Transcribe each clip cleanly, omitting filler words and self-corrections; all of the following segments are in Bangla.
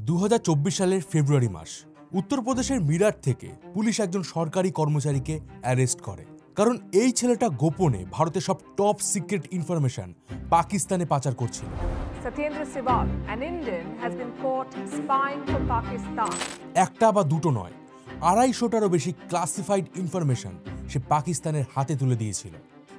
2024 সালের ফেব্রুয়ারি মাস উত্তরপ্রদেশের মিরাট থেকে পুলিশ একজন সরকারি কর্মচারীকে অ্যারেস্ট করে, কারণ এই ছেলেটা গোপনে ভারতের সব টপ সিক্রেট ইনফরমেশন পাকিস্তানে পাচার করছিল। Satyendra Sewal, an Indian, has been caught spying for Pakistan. একটা বা দুটো নয়, 250টারও বেশি ক্লাসিফাইড ইনফরমেশন সে পাকিস্তানের হাতে তুলে দিয়েছিল।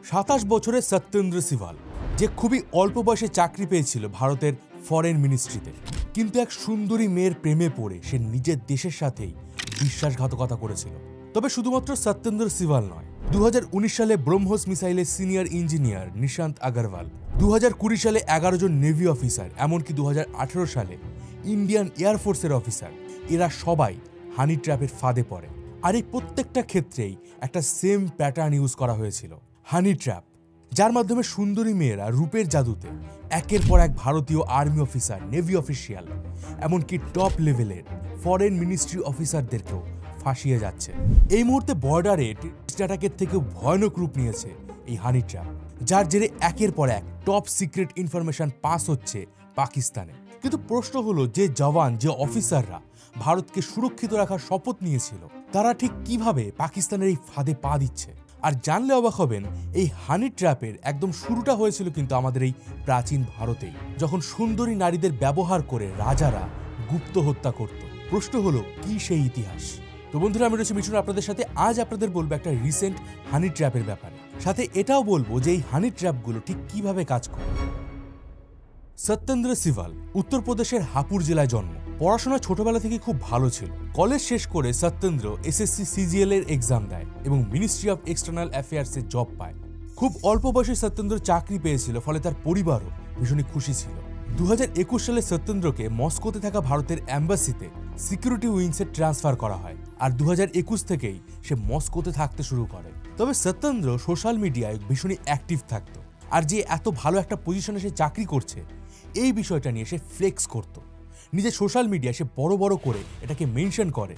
27 বছরের সত্যেন্দ্র সিভাল, যে খুবই অল্প বয়সে চাকরি পেয়েছিল ভারতের ফরেন মিনিস্ট্রিতে, কিন্তু এক সুন্দরী মেয়ের প্রেমে পড়ে সে নিজের দেশের সাথেই বিশ্বাসঘাতকতা করেছিল। তবে শুধুমাত্র সত্যেন্দ্র সিভাল নয়, 2019 সালে ব্রহ্মোস মিসাইলের সিনিয়র ইঞ্জিনিয়ার নিশান্ত আগরওয়াল, 2020 সালে 11 জন নেভি অফিসার, এমনকি 2018 সালে ইন্ডিয়ান এয়ারফোর্সের অফিসার, এরা সবাই হানি ট্র্যাপের ফাঁদে পড়ে। আর এই প্রত্যেকটা ক্ষেত্রেই একটা সেম প্যাটার্ন ইউজ করা হয়েছিল, হানি ট্র্যাপ, যার মাধ্যমে সুন্দরী মেয়েরা রূপের জাদুতে একের পর এক ভারতীয় আর্মি অফিসার, নেভি অফিসিয়াল, এমনকি টপ লেভেলের ফরেন মিনিস্ট্রি অফিসারদেরকেও ফাঁসিয়ে যাচ্ছে। এই মুহূর্তে বর্ডারে অ্যাটাকের থেকেও ভয়ানক রূপ নিয়েছে এই হানি ট্র্যাপ, যার জেরে একের পর এক টপ সিক্রেট ইনফরমেশন পাস হচ্ছে পাকিস্তানে। কিন্তু প্রশ্ন হলো, যে জওয়ান, যে অফিসাররা ভারতকে সুরক্ষিত রাখার শপথ নিয়েছিল, তারা ঠিক কিভাবে পাকিস্তানের এই ফাঁদে পা দিচ্ছে? আর জানলে অবাক হবেন, এই হানি ট্র্যাপের একদম শুরুটা হয়েছিল কিন্তু আমাদের এই প্রাচীন ভারতেই, যখন সুন্দরী নারীদের ব্যবহার করে রাজারা গুপ্ত হত্যা করত। প্রশ্ন হলো, কি সেই ইতিহাস? তো বন্ধুরা, আমি রয়েছি মিঠুন আপনাদের সাথে। আজ আপনাদের বলবো একটা রিসেন্ট হানি ট্র্যাপের ব্যাপারে, সাথে এটাও বলবো যে এই হানি ট্র্যাপগুলো ঠিক কিভাবে কাজ করে। সত্যেন্দ্র সিভাল উত্তরপ্রদেশের হাপুর জেলায় জন্ম। পড়াশোনা ছোটবেলা থেকে খুব ভালো ছিল। কলেজ শেষ করে সত্যেন্দ্র SSC CGL এর এক্সাম দেয় এবং মিনিস্ট্রি অফ এক্সটার্নাল অ্যাফেয়ার্সে জব পায়। খুব অল্প বয়সে সত্যেন্দ্র চাকরি পেয়েছিল, ফলে তার পরিবারও ভীষণই খুশি ছিল। 2021 সালে সত্যেন্দ্রকে মস্কোতে থাকা ভারতের অ্যাম্বাসিতে সিকিউরিটি উইংসে ট্রান্সফার করা হয়, আর 2021 থেকেই সে মস্কোতে থাকতে শুরু করে। তবে সত্যেন্দ্র সোশ্যাল মিডিয়ায় ভীষণই অ্যাক্টিভ থাকতো, আর যে এত ভালো একটা পজিশনে সে চাকরি করছে এই বিষয়টা নিয়ে সে ফ্লেক্স করত। নিজের সোশ্যাল মিডিয়ায় সে বড় বড় করে এটাকে মেনশন করে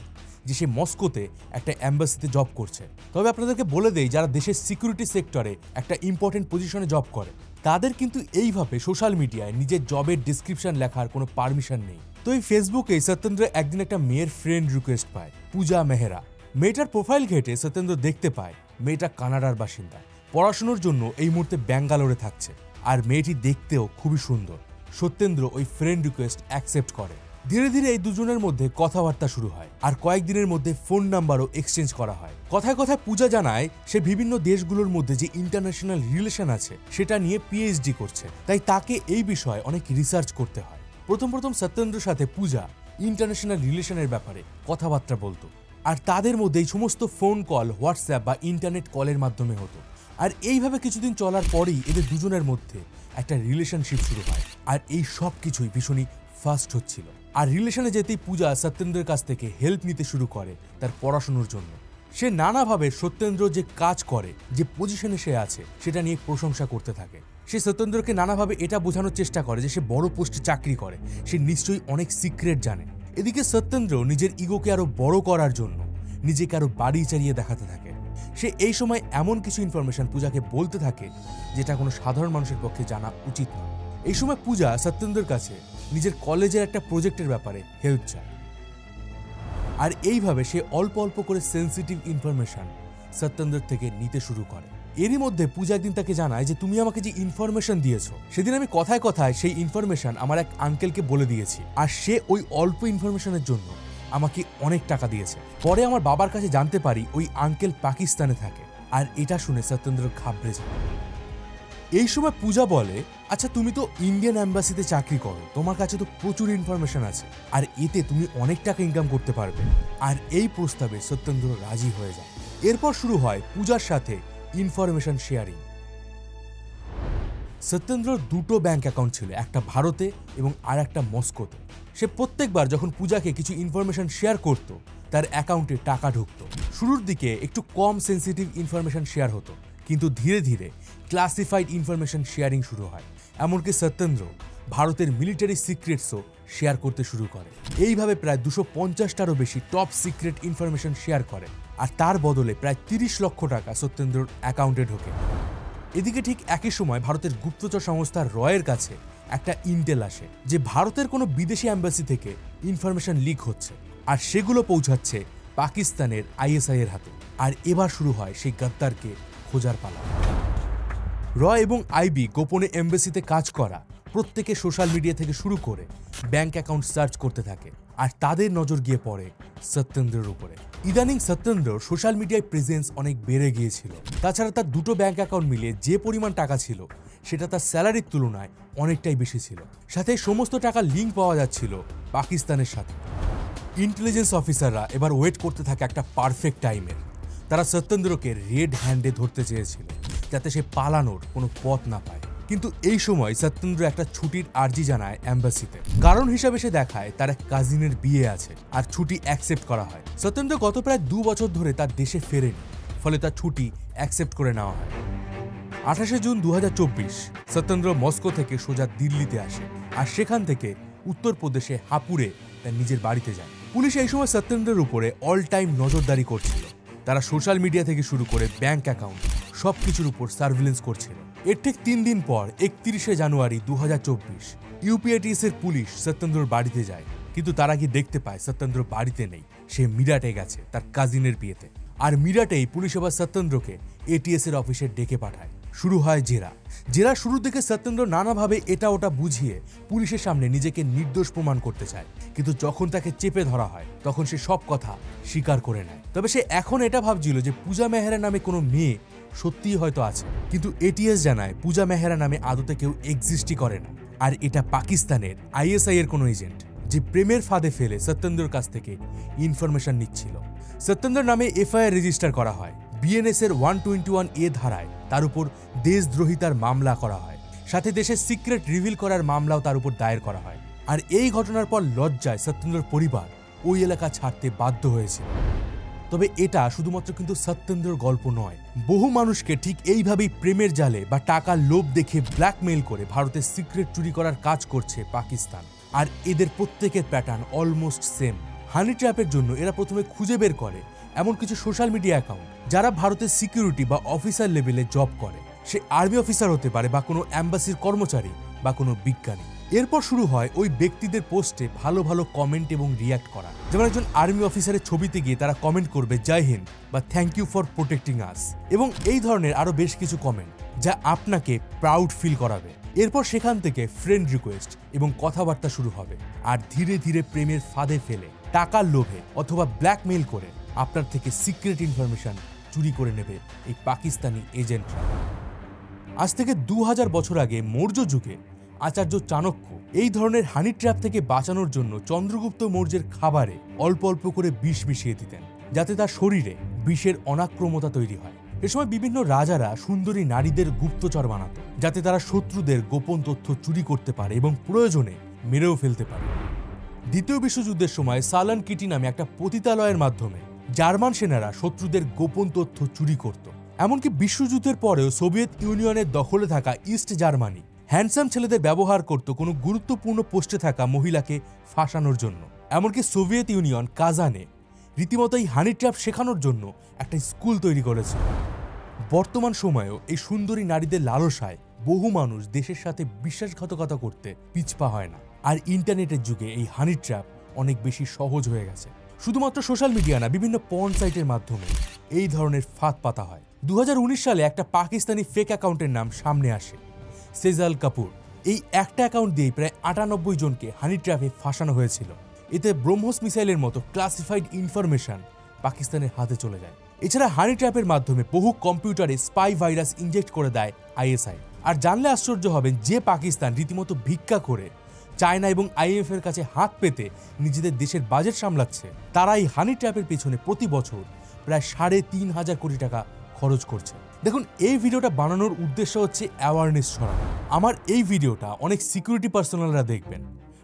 যে সে মস্কোতে একটা অ্যাম্বাসিতে জব করছে। তবে আপনাদেরকে বলে দেই, যারা দেশের সিকিউরিটি সেক্টরে একটা ইম্পর্টেন্ট পজিশনে জব করে, তাদের কিন্তু এইভাবে সোশ্যাল মিডিয়ায় নিজের জবের ডিসক্রিপশন লেখার কোনো পারমিশন নেই। তো এই ফেসবুকে সত্যেন্দ্র একদিন একটা মেয়ের ফ্রেন্ড রিকোয়েস্ট পায়, পূজা মেহরা। মেয়েটার প্রোফাইল ঘেটে সত্যেন্দ্র দেখতে পায় মেয়েটা কানাডার বাসিন্দা, পড়াশোনার জন্য এই মুহূর্তে ব্যাঙ্গালোরে থাকছে, আর মেয়েটি দেখতেও খুবই সুন্দর। সত্যেন্দ্র ওই ফ্রেন্ড রিকোয়েস্ট অ্যাকসেপ্ট করে। ধীরে ধীরে এই দুজনের মধ্যে কথাবার্তা শুরু হয়, আর কয়েকদিনের মধ্যে ফোন নাম্বারও এক্সচেঞ্জ করা হয়। কথায় কথায় পূজা জানায় সে বিভিন্ন দেশগুলোর মধ্যে যে ইন্টারন্যাশনাল রিলেশন আছে সেটা নিয়ে PhD করছে, তাই তাকে এই বিষয়ে অনেক রিসার্চ করতে হয়। প্রথম সত্যেন্দ্রের সাথে পূজা ইন্টারন্যাশনাল রিলেশনের ব্যাপারে কথাবার্তা বলতো, আর তাদের মধ্যে এই সমস্ত ফোন কল, হোয়াটসঅ্যাপ বা ইন্টারনেট কলের মাধ্যমে হতো। আর এইভাবে কিছুদিন চলার পরেই এদের দুজনের মধ্যে একটা রিলেশনশিপ শুরু হয়, আর এই সব কিছুই ভীষণই ফাস্ট হচ্ছিল। আর রিলেশনে যেতেই পূজা সত্যেন্দ্রের কাছ থেকে হেল্প নিতে শুরু করে তার পড়াশোনার জন্য। সে নানাভাবে সত্যেন্দ্র যে কাজ করে, যে পজিশনে সে আছে, সেটা নিয়ে প্রশংসা করতে থাকে। সে সত্যেন্দ্রকে নানাভাবে এটা বোঝানোর চেষ্টা করে যে সে বড় পোস্টে চাকরি করে, সে নিশ্চয়ই অনেক সিক্রেট জানে। এদিকে সত্যেন্দ্র নিজের ইগোকে আরো বড় করার জন্য নিজেকে আরো বাড়িয়ে চাড়িয়ে দেখাতে থাকে। সে এই সময় এমন কিছু ইনফরমেশন পূজাকে বলতে থাকে যেটা কোনো সাধারণ মানুষের পক্ষে জানা উচিত নয়। এই সময় পূজা সত্যেন্দ্রের কাছে নিজের কলেজের একটা প্রজেক্টের ব্যাপারে হেল্প চায়, আর এইভাবে সে অল্প অল্প করে সেন্সিটিভ ইনফরমেশন সত্যেন্দ্রের থেকে নিতে শুরু করে। এরই মধ্যে পূজা একদিন তাকে জানায় যে তুমি আমাকে যে ইনফরমেশন দিয়েছো, সেদিন আমি কথায় কথায় সেই ইনফরমেশন আমার এক আঙ্কেলকে বলে দিয়েছি, আর সে ওই অল্প ইনফরমেশনের জন্য আমাকে অনেক টাকা দিয়েছে। পরে আমার বাবার কাছে জানতে পারি ওই আঙ্কেল পাকিস্তানে থাকে, আর এটা শুনে সত্যেন্দ্র ঘাবড়ে যায়। এই সময় পূজা বলে, আচ্ছা তুমি তো ইন্ডিয়ান অ্যাম্বাসিতে চাকরি করো, তোমার কাছে তো প্রচুর ইনফরমেশন আছে, আর এতে তুমি অনেক টাকা ইনকাম করতে পারবে। আর এই প্রস্তাবে সত্যেন্দ্র রাজি হয়ে যায়। এরপর শুরু হয় পূজার সাথে ইনফরমেশন শেয়ারিং। সত্যেন্দ্রর দুটো ব্যাংক অ্যাকাউন্ট ছিল, একটা ভারতে এবং আর একটা মস্কোতে। সে প্রত্যেকবার যখন পূজাকে কিছু ইনফরমেশন শেয়ার করত, তার অ্যাকাউন্টে টাকা ঢুকতো। শুরুর দিকে একটু কম সেন্সিটিভ ইনফরমেশন শেয়ার হতো, কিন্তু ধীরে ধীরে ক্লাসিফাইড ইনফরমেশন শেয়ারিং শুরু হয়। এমনকি সত্যেন্দ্র ভারতের মিলিটারি সিক্রেটসও শেয়ার করতে শুরু করে। এইভাবে প্রায় 250টারও বেশি টপ সিক্রেট ইনফরমেশন শেয়ার করে, আর তার বদলে প্রায় 30 লক্ষ টাকা সত্যেন্দ্রর অ্যাকাউন্টে ঢোকে। এদিকে ঠিক একই সময় ভারতের গুপ্তচর সংস্থা রয়ের কাছে একটা ইন্টেল আসে যে ভারতের কোনো বিদেশি অ্যাম্বাসি থেকে ইনফরমেশন লিক হচ্ছে আর সেগুলো পৌঁছাচ্ছে পাকিস্তানের আইএসআই এর হাতে। আর এবার শুরু হয় সেই গদ্দারকে খোঁজার পালা। র এবং আইবি গোপনে এমবেসিতে কাজ করা প্রত্যেকে সোশ্যাল মিডিয়া থেকে শুরু করে ব্যাংক অ্যাকাউন্ট সার্চ করতে থাকে আর তাদের নজর গিয়ে পড়ে সত্যেন্দ্রের উপরে। ইদানিং সত্যেন্দ্র সোশ্যাল মিডিয়ায় প্রেজেন্স অনেক বেড়ে গিয়েছিল। তাছাড়া তার দুটো ব্যাংক অ্যাকাউন্ট মিলিয়ে যে পরিমাণ টাকা ছিল সেটা তার স্যালারির তুলনায় অনেকটাই বেশি ছিল। সাথে সমস্ত টাকার লিঙ্ক পাওয়া যাচ্ছিল পাকিস্তানের সাথে। ইন্টেলিজেন্স অফিসাররা এবার ওয়েট করতে থাকে একটা পারফেক্ট টাইমের। তারা সত্যেন্দ্রকে রেড হ্যান্ডে ধরতে চেয়েছিল যাতে সে পালানোর কোনো পথ না পায়। কিন্তু এই সময় সত্যেন্দ্র একটা ছুটির আর্জি জানায় অ্যাম্বাসিতে। কারণ হিসাবে সে দেখায় তার এক কাজিনের বিয়ে আছে আর ছুটি অ্যাকসেপ্ট করা হয়। সত্যেন্দ্র গত প্রায় 2 বছর ধরে তার দেশে ফেরেনি, ফলে তার ছুটি অ্যাকসেপ্ট করে নেওয়া হয়। 28 জুন 2024 সত্যেন্দ্র মস্কো থেকে সোজা দিল্লিতে আসে আর সেখান থেকে উত্তরপ্রদেশে হাপুড়ে তার নিজের বাড়িতে যায়। পুলিশ এই সময় সত্যেন্দ্রের উপরে অল টাইম নজরদারি করছিল। তারা সোশ্যাল মিডিয়া থেকে শুরু করে ব্যাংক অ্যাকাউন্ট সবকিছুর উপর সার্ভিলেন্স করছিল। এর ঠিক 3 দিন পর 31 জানুয়ারি 2024 ইউপিএটিএস এর পুলিশ সত্যেন্দ্রর বাড়িতে যায়, কিন্তু তারা কি দেখতে পায় সত্যেন্দ্র বাড়িতে নেই। সে মিরাটে গেছে তার কাজিনের বিয়েতে। আর মিরাটেই পুলিশ এবার সত্যেন্দ্রকে এটিএস এর অফিসে ডেকে পাঠায়। শুরু হয় জেরা শুরু থেকে সত্যেন্দ্র নানাভাবে এটা ওটা বুঝিয়ে পুলিশের সামনে নিজেকে নির্দোষ প্রমাণ করতে চায়, কিন্তু যখন তাকে চেপে ধরা হয় তখন সে সব কথা স্বীকার করে নেয়। তবে সে এখন এটা ভাবছিল যে পূজা মেহরা নামে কোনো মেয়ে সত্যিই হয়তো আছে, কিন্তু এটিএস জানায় পূজা মেহরা নামে আদতে কেউ এক্সিস্টই করে না। আর এটা পাকিস্তানের আইএসআই এর কোনো এজেন্ট যে প্রেমের ফাঁদে ফেলে সত্যেন্দ্রর কাছ থেকে ইনফরমেশন নিচ্ছিল। সত্যেন্দ্র নামে এফআইআর রেজিস্টার করা হয়। বিএনএস এর 121A ধারায় তার উপর দেশদ্রোহিতার মামলা করা হয়। সাথে দেশের সিক্রেট রিভিল করার মামলাও তার উপর দায়ের করা হয়। আর এই ঘটনার পর লজ্জায় সত্যেন্দ্রর পরিবার ওই এলাকা ছাড়তে বাধ্য হয়েছিল। তবে এটা শুধুমাত্র কিন্তু সত্যেন্দ্রর গল্প নয়। বহু মানুষকে ঠিক এইভাবেই প্রেমের জালে বা টাকার লোভ দেখে ব্ল্যাকমেইল করে ভারতের সিক্রেট চুরি করার কাজ করছে পাকিস্তান। আর এদের প্রত্যেকের প্যাটার্ন অলমোস্ট সেম। হানি ট্র্যাপের জন্য এরা প্রথমে খুঁজে বের করে এমন কিছু সোশ্যাল মিডিয়া অ্যাকাউন্ট যারা ভারতের সিকিউরিটি বা অফিসার লেভেলে জব করে। সে আর্মি অফিসার হতে পারে বা কোনো অ্যাম্বাসির কর্মচারী বা কোনো বিজ্ঞানী। এরপর শুরু হয় ওই ব্যক্তিদের পোস্টে ভালো ভালো কমেন্ট এবং রিয়াক্ট করা। যেমন একজন আর্মি অফিসারের ছবিতে গিয়ে তারা কমেন্ট করবে জয় হিন্দ বা থ্যাংক ইউ ফর প্রোটেক্টিং আস, এবং এই ধরনের আরো বেশ কিছু কমেন্ট যা আপনাকে প্রাউড ফিল করাবে। এরপর সেখান থেকে ফ্রেন্ড রিকোয়েস্ট এবং কথাবার্তা শুরু হবে। আর ধীরে ধীরে প্রেমের ফাঁদে ফেলে টাকার লোভে অথবা ব্ল্যাকমেইল করে আপনার থেকে সিক্রেট ইনফরমেশন চুরি করে নেবে এই পাকিস্তানি এজেন্টরা। আজ থেকে 2000 বছর আগে মৌর্য যুগে আচার্য চাণক্য এই ধরনের হানি ট্র্যাপ থেকে বাঁচানোর জন্য চন্দ্রগুপ্ত মৌর্যের খাবারে অল্প অল্প করে বিষ মিশিয়ে দিতেন, যাতে তার শরীরে বিষের অনাক্রমতা তৈরি হয়। এ সময় বিভিন্ন রাজারা সুন্দরী নারীদের গুপ্তচর বানাত, যাতে তারা শত্রুদের গোপন তথ্য চুরি করতে পারে এবং প্রয়োজনে মেরেও ফেলতে পারে। দ্বিতীয় বিশ্বযুদ্ধের সময় সালান কিটি নামে একটা পতিতালয়ের মাধ্যমে জার্মান সেনারা শত্রুদের গোপন তথ্য চুরি করত। এমনকি বিশ্বযুদ্ধের পরেও সোভিয়েত ইউনিয়নের দখলে থাকা ইস্ট জার্মানি হ্যান্ডসাম ছেলেদের ব্যবহার করত কোনো গুরুত্বপূর্ণ পোস্টে থাকা মহিলাকে ফাঁসানোর জন্য। এমনকি সোভিয়েত ইউনিয়ন কাজানে রীতিমতো এই হানি ট্র্যাপ শেখানোর জন্য একটা স্কুল তৈরি করেছে। বর্তমান সময়েও এই সুন্দরী নারীদের লালসায় বহু মানুষ দেশের সাথে বিশ্বাসঘাতকতা করতে পিছপা হয় না। আর ইন্টারনেটের যুগে এই হানি ট্র্যাপ অনেক বেশি সহজ হয়ে গেছে। শুধুমাত্র সোশ্যাল মিডিয়া না, বিভিন্ন পর্ন সাইটের মাধ্যমে এই ধরনের ফাঁদ পাতা হয়। 2019 সালে একটা পাকিস্তানি ফেক অ্যাকাউন্টের নাম সামনে আসে, সেজাল কাপুর। এই একটা অ্যাকাউন্ট দিয়ে প্রায় 98 জনকে হানি ট্র্যাপে ফাঁসানো হয়েছিল। এতে ব্রহ্মস মিসাইলের মতো ক্লাসিফাইড ইনফরমেশন পাকিস্তানের হাতে চলে যায়। এছাড়া হানি ট্র্যাপের মাধ্যমে বহু কম্পিউটারে স্পাই ভাইরাস ইনজেক্ট করে দেয় আইএসআই। আর জানলে আশ্চর্য হবেন যে পাকিস্তান রীতিমতো ভিক্ষা করে চায়না এবং আইএমএফ এর কাছে হাত পেতে নিজেদের দেশের বাজেট সামলাচ্ছে, তারা এই হানি ট্র্যাপের পেছনে প্রতি বছর প্রায় 3,500 কোটি টাকা খরচ করছে। দেখুন, এই ভিডিওটা বানানোর উদ্দেশ্য হচ্ছে অ্যাওয়ারনেস ছড়ানো। আমার এই ভিডিওটা অনেক সিকিউরিটি পার্সোনালরা দেখবেন,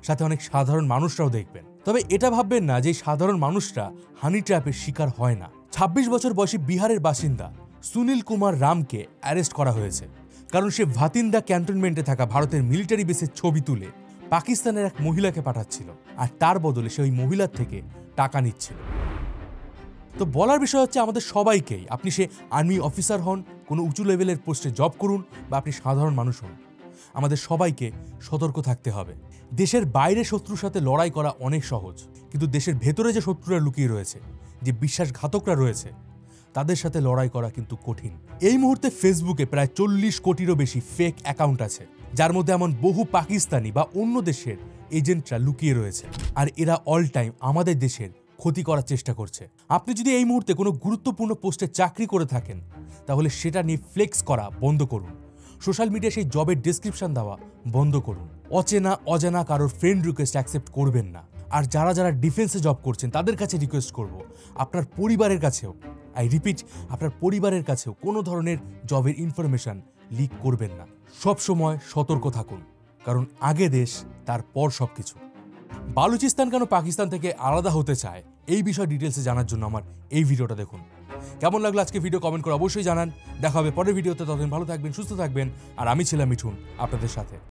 সাথে অনেক সাধারণ মানুষরাও দেখবেন। তবে এটা ভাববেন না যে সাধারণ মানুষরা হানি ট্র্যাপের শিকার হয় না। 26 বছর বয়সী বিহারের বাসিন্দা সুনীল কুমার রামকে অ্যারেস্ট করা হয়েছে, কারণ সে ভাতিন্দা ক্যান্টনমেন্টে থাকা ভারতের মিলিটারি বেসের ছবি তুলে পাকিস্তানের এক মহিলাকে পাঠাচ্ছিল, আর তার বদলে সে ওই মহিলার থেকে টাকা নিচ্ছিল। তো বলার বিষয় হচ্ছে আমাদের সবাইকেই, আপনি সে আর্মি অফিসার হন, কোনো উঁচু লেভেলের পোস্টে জব করুন বা আপনি সাধারণ মানুষ হন, আমাদের সবাইকে সতর্ক থাকতে হবে দেশের বাইরে শত্রুর সাথে লড়াই করা অনেক সহজ, কিন্তু দেশের ভেতরে যে শত্রুরা লুকিয়ে রয়েছে, যে বিশ্বাসঘাতকরা রয়েছে, তাদের সাথে লড়াই করা কিন্তু কঠিন। এই মুহূর্তে ফেসবুকে প্রায় 40 কোটিরও বেশি ফেক অ্যাকাউন্ট আছে, যার মধ্যে এমন বহু পাকিস্তানি বা অন্য দেশের এজেন্টরা লুকিয়ে রয়েছে, আর এরা অল টাইম আমাদের দেশের ক্ষতি করার চেষ্টা করছে। আপনি যদি এই মুহূর্তে কোনো গুরুত্বপূর্ণ পোস্টে চাকরি করে থাকেন, তাহলে সেটা নিয়ে ফ্লেক্স করা বন্ধ করুন। সোশ্যাল মিডিয়ায় সেই জবের ডেসক্রিপশন দেওয়া বন্ধ করুন। অজানা কারোর ফ্রেন্ড রিকোয়েস্ট অ্যাকসেপ্ট করবেন না। আর যারা ডিফেন্সে জব করছেন, তাদের কাছে রিকোয়েস্ট করব, আপনার পরিবারের কাছেও, আই রিপিট, আপনার পরিবারের কাছেও কোনো ধরনের জবের ইনফরমেশন লিক করবেন না। সব সময় সতর্ক থাকুন, কারণ আগে দেশ, তারপর সবকিছু। বালুচিস্তান কেন পাকিস্তান থেকে আলাদা হতে চায়, এই বিষয়ে ডিটেলসে জানার জন্য আমার এই ভিডিওটা দেখুন। কেমন লাগলো আজকে ভিডিও কমেন্ট করে অবশ্যই জানান। দেখা হবে পরের ভিডিওতে। ততদিন ভালো থাকবেন, সুস্থ থাকবেন, আর আমি ছিলাম মিঠুন আপনাদের সাথে।